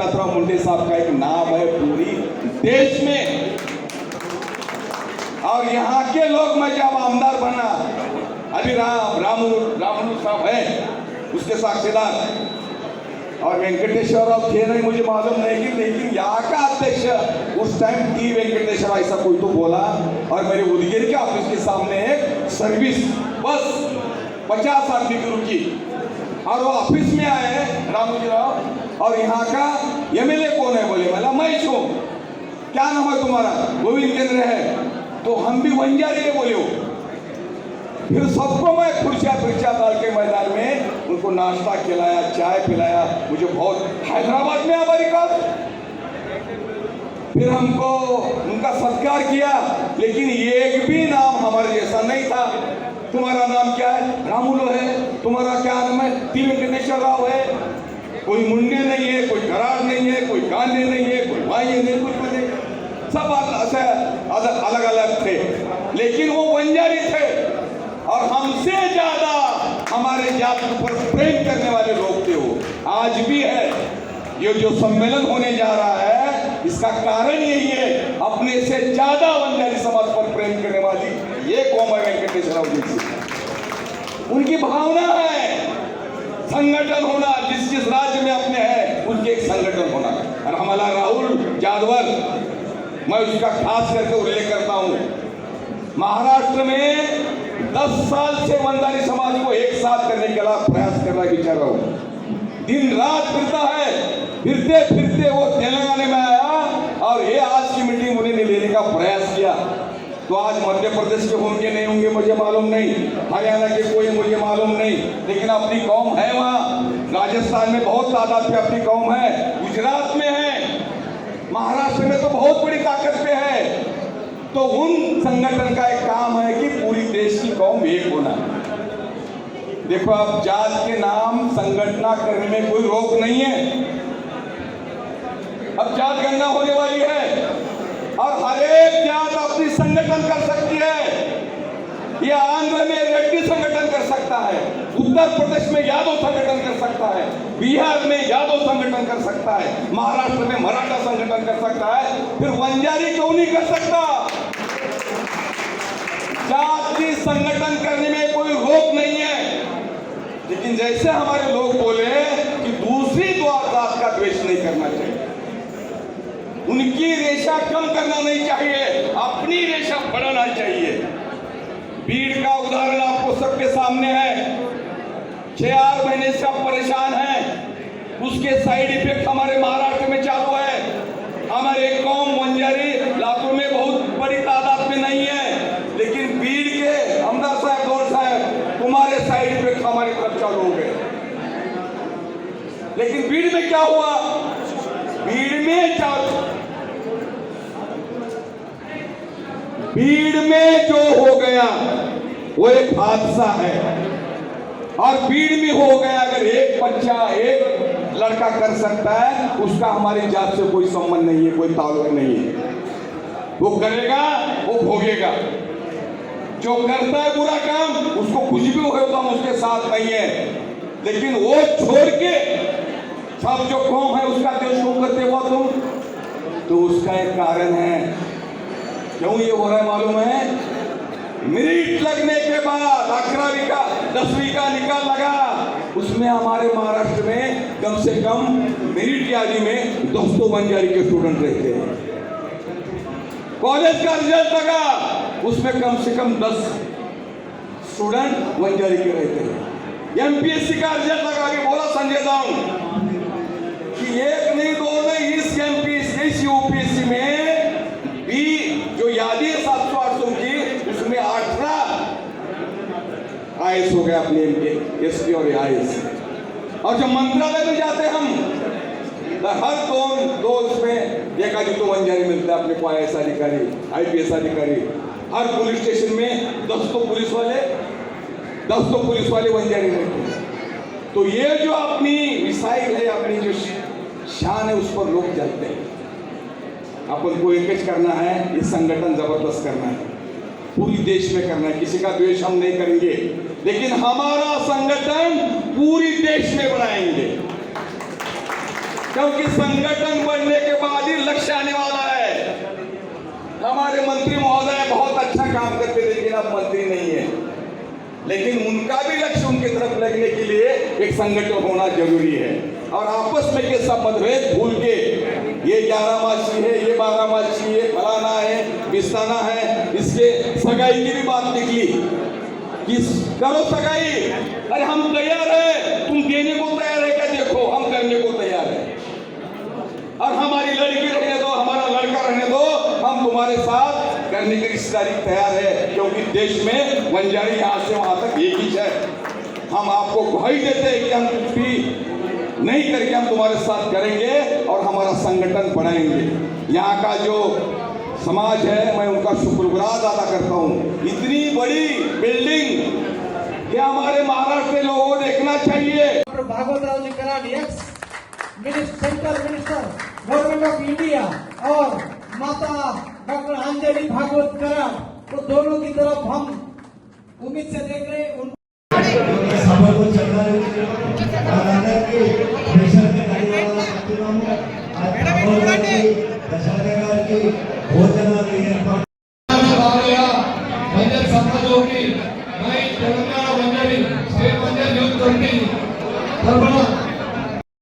एकनाथराव मुंडे साहब का एक नाम है पूरी देश में। और यहाँ के लोग, मैं जब आमदार बना, अभी रामुलु साहब है उसके साक्षीदार, और वेंकटेश्वर राव थे नहीं मुझे मालूम नहीं, लेकिन यहाँ का अध्यक्ष उस टाइम टी वेंकटेश्वर ऐसा कोई तो बोला। और मेरे उदगिर के ऑफिस के सामने एक सर्विस बस 50 आदमी की रुकी, और वो ऑफिस में आए रामोजी राव, और यहाँ का एमएलए कौन है बोले, बोला मैं छू, क्या नाम है तुम्हारा, गोविंद केंद्र है, तो हम भी वंजारी है बोले हो। फिर सबको मैं कुर्सियाँ डाल के मैदान में उनको नाश्ता खिलाया, चाय पिलाया, मुझे बहुत हैदराबाद में अमेरिका। फिर हमको उनका सत्कार किया, लेकिन एक भी नाम हमारे जैसा नहीं था। तुम्हारा नाम क्या है, रामुलु है, तुम्हारा क्या नाम है, टी वेंकटेश्वर राव है, कोई मुंडे नहीं है, कोई करार नहीं है, कोई गांधी नहीं है, कोई भाई नहीं, कुछ नहीं, सब अलग अलग थे, लेकिन वो वंजारी थे। और हमसे ज्यादा हमारे जाति पर प्रेम करने वाले लोग थे वो, आज भी है। ये जो सम्मेलन होने जा रहा है, इसका कारण यही है, अपने से ज्यादा वंजारी समाज पर प्रेम करने वाली ये कौम है वेंकटेश्वर राव जी की। उनकी भावना है संगठन होना, जिस राज्य में अपने है उनके एक संगठन होना। और हमारा राहुल जादवर, मैं उसका खास करके उल्लेख करता हूँ, महाराष्ट्र में 10 साल से वंजारी समाज को एक साथ करने के लिए प्रयास कर रहा है बेचारा, दिन रात फिरता है। फिरते फिरते वो तेलंगाना में आया, और ये आज की मीटिंग उन्होंने लेने का प्रयास किया। तो आज मध्य प्रदेश के होंगे नहीं होंगे मुझे मालूम नहीं, हरियाणा के कोई मुझे मालूम नहीं, लेकिन अपनी कौम है वहाँ। राजस्थान में बहुत तादाद पे अपनी कौम है, गुजरात में है, महाराष्ट्र में तो बहुत बड़ी ताकत पे है। तो उन संगठन का एक काम है कि पूरी देश की कौम एक होना। देखो, अब जात के नाम संगठना करने में कोई रोक नहीं है। अब जात गणना होने वाली है, और हर एक जात अपनी संगठन कर सकती है। ये आंध्र में रेड्डी संगठन कर सकता है, उत्तर प्रदेश में यादव संगठन कर सकता है, बिहार में यादव संगठन कर सकता है, महाराष्ट्र में मराठा संगठन कर सकता है, फिर वंजारी क्यों नहीं कर सकता? जाति संगठन करने में कोई रोक नहीं है। लेकिन जैसे हमारे लोग बोले कि दूसरी जात का द्वेष नहीं करना चाहिए, उनकी रेशा कम करना नहीं चाहिए, अपनी रेशा बढ़ाना चाहिए। भीड़ का उदाहरण आपको सबके सामने है, 6-8 महीने से आप परेशान हैं, उसके साइड इफेक्ट हमारे महाराष्ट्र में चालू है। हमारे कौम वंजारी लातूर में बहुत बड़ी तादाद में नहीं है, लेकिन भीड़ के हमदार साहब, गौर साहब, तुम्हारे साइड इफेक्ट हमारी तरफ चालू हो गए। लेकिन भीड़ में क्या हुआ? भीड़ में जो हो गया वो एक हादसा है, और भीड़ में हो गया। अगर एक बच्चा, एक लड़का कर सकता है, उसका हमारी जात से कोई संबंध नहीं है, कोई ताल्लुक नहीं है। वो करेगा, वो भोगेगा। जो करता है बुरा काम, उसको कुछ भी हो तो हम उसके साथ नहीं है, लेकिन वो छोड़ के सब जो कौम है उसका देश को करते हो तुम, तो उसका एक कारण है। क्यों ये हो रहा है मालूम है? मेरिट लगने के बाद 11वीं का 10वीं का निकाल लगा, उसमें हमारे महाराष्ट्र में कम से कम मेरिट यादी में 200 वंजारी के स्टूडेंट रहते हैं। कॉलेज का रिजल्ट लगा, उसमें कम से कम 10 स्टूडेंट वंजारी के रहते हैं। एमपीएससी का रिजल्ट लगा के बोला संजय दाऊ कि एक नहीं दो नहीं, इस एमपीएससी इस यूपीएससी में भी जो यादी है 700-800 की, उसमें 18 आईएएस हो गया अपने एसपी और आईएएस। और जब मंत्रालय में जाते हम, तो हर दो उसमें एक आदमी तो वंजारी मिलता है अपने को, आईएएस अधिकारी, आईपीएस अधिकारी। हर पुलिस स्टेशन में 10 तो पुलिस वाले वंजारी रहते हैं। तो ये जो अपनी मिसाइल है, अपनी जो शान है, उस पर लोग जलते हैं। अपन को एंगेज करना है, ये संगठन जबरदस्त करना है, पूरी देश में करना है। किसी का द्वेष हम नहीं करेंगे, लेकिन हमारा संगठन पूरी देश में बनाएंगे। क्योंकि संगठन बनने के बाद ही लक्ष्य आने वाला है। हमारे मंत्री महोदय बहुत अच्छा काम करते थे, लेकिन अब मंत्री नहीं है, लेकिन उनका भी लक्ष्य उनकी तरफ लगने के लिए एक संगठन होना जरूरी है। और आपस में के सब मतभेद भूल के, ये 11 मासी है, ये 12 मासी है, फलाना है, बिस्ताना है, इसके सगाई की भी बात निकली कि करो सगाई। अरे हम तैयार है, तुम देने को तैयार है क्या? देखो हम करने को तैयार है। और हमारी लड़की रहने दो, हमारा लड़का रहने दो, हम तुम्हारे साथ करने की रिश्तेदारी तैयार है, क्योंकि देश में बंजारी यहाँ से वहां तक एक ही है। हम आपको गवाही देते हैं कि हम कुछ भी नहीं करके हम तुम्हारे साथ करेंगे और हमारा संगठन बढ़ाएंगे। यहाँ का जो समाज है, मैं उनका शुक्रगुजार अदा करता हूँ। इतनी बड़ी बिल्डिंग ये हमारे महाराष्ट्र के लोगों को देखना चाहिए। Bhagwatrao ji Karad, ex central minister government of India, और माता डॉक्टर अंजलि भागवत कराड, तो दोनों की तरफ हम उम्मीद से देख रहे हैं। सभा को चल रहा है कि प्रेशर में गाड़ी वाला प्रतिमाओं आज की दशहरे की भोजन आ रही है। बंजर समाजों की नई